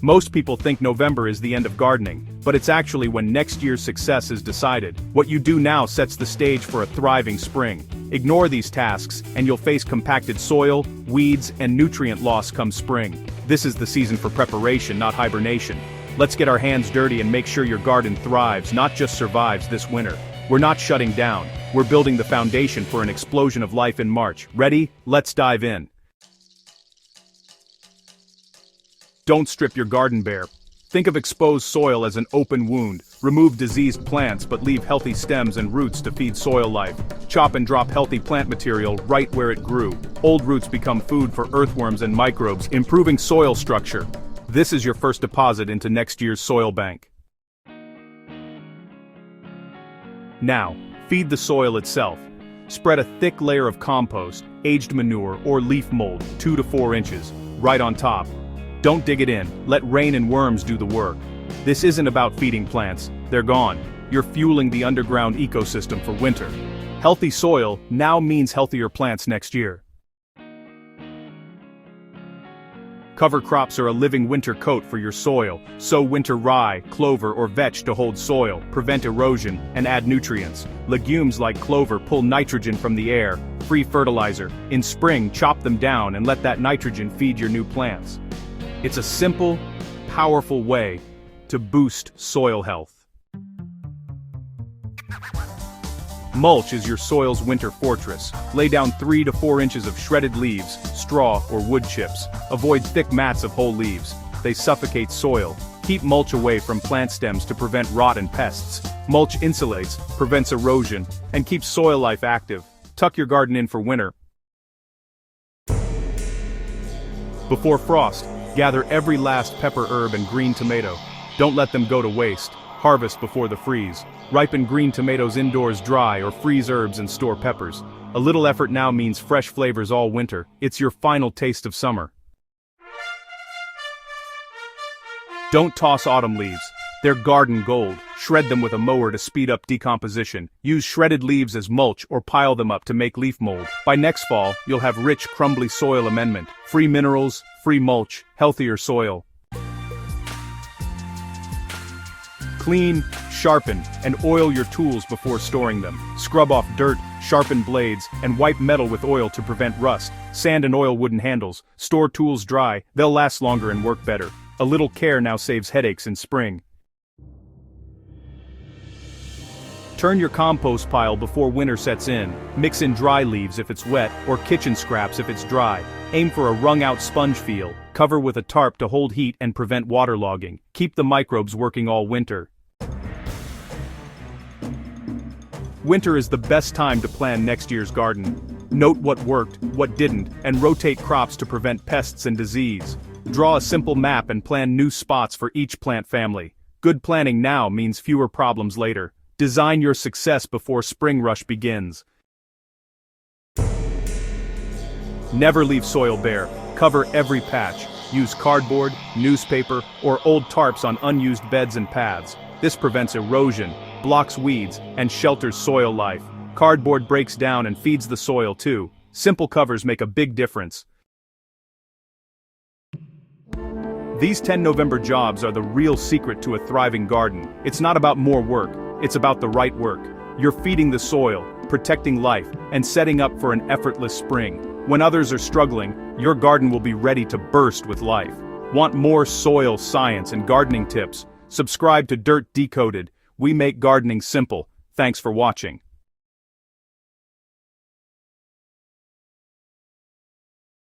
Most people think November is the end of gardening, but it's actually when next year's success is decided. What you do now sets the stage for a thriving spring. Ignore these tasks, and you'll face compacted soil, weeds, and nutrient loss come spring. This is the season for preparation, not hibernation. Let's get our hands dirty and make sure your garden thrives, not just survives this winter. We're not shutting down, we're building the foundation for an explosion of life in March. Ready? Let's dive in. Don't strip your garden bare. Think of exposed soil as an open wound. Remove diseased plants but leave healthy stems and roots to feed soil life. Chop and drop healthy plant material right where it grew. Old roots become food for earthworms and microbes, improving soil structure. This is your first deposit into next year's soil bank. Now, feed the soil itself. Spread a thick layer of compost, aged manure, or leaf mold, 2 to 4 inches, right on top. Don't dig it in, let rain and worms do the work. This isn't about feeding plants, they're gone. You're fueling the underground ecosystem for winter. Healthy soil now means healthier plants next year. Cover crops are a living winter coat for your soil. Sow winter rye, clover, or vetch to hold soil, prevent erosion, and add nutrients. Legumes like clover pull nitrogen from the air, free fertilizer. In spring, chop them down and let that nitrogen feed your new plants. It's a simple, powerful way to boost soil health. Mulch is your soil's winter fortress. Lay down 3 to 4 inches of shredded leaves, straw, or wood chips. Avoid thick mats of whole leaves. They suffocate soil. Keep mulch away from plant stems to prevent rot and pests. Mulch insulates, prevents erosion, and keeps soil life active. Tuck your garden in for winter. Before frost, gather every last pepper, herb, and green tomato. Don't let them go to waste. Harvest before the freeze. Ripen green tomatoes indoors dry or freeze herbs and store peppers. A little effort now means fresh flavors all winter. It's your final taste of summer. Don't toss autumn leaves. They're garden gold. Shred them with a mower to speed up decomposition. Use shredded leaves as mulch or pile them up to make leaf mold. By next fall, you'll have rich, crumbly soil amendment. Free minerals, free mulch, healthier soil. Clean, sharpen, and oil your tools before storing them. Scrub off dirt, sharpen blades, and wipe metal with oil to prevent rust. Sand and oil wooden handles. Store tools dry, they'll last longer and work better. A little care now saves headaches in spring. Turn your compost pile before winter sets in. Mix in dry leaves if it's wet, or kitchen scraps if it's dry. Aim for a wrung-out sponge feel. Cover with a tarp to hold heat and prevent waterlogging. Keep the microbes working all winter. Winter is the best time to plan next year's garden. Note what worked, what didn't, and rotate crops to prevent pests and disease. Draw a simple map and plan new spots for each plant family. Good planning now means fewer problems later. Design your success before spring rush begins. Never leave soil bare. Cover every patch. Use cardboard, newspaper, or old tarps on unused beds and paths. This prevents erosion, blocks weeds, and shelters soil life. Cardboard breaks down and feeds the soil too. Simple covers make a big difference. These 10 November jobs are the real secret to a thriving garden. It's not about more work, it's about the right work. You're feeding the soil, protecting life, and setting up for an effortless spring. When others are struggling, your garden will be ready to burst with life. Want more soil science and gardening tips? Subscribe to Decoded. We make gardening simple. Thanks for watching.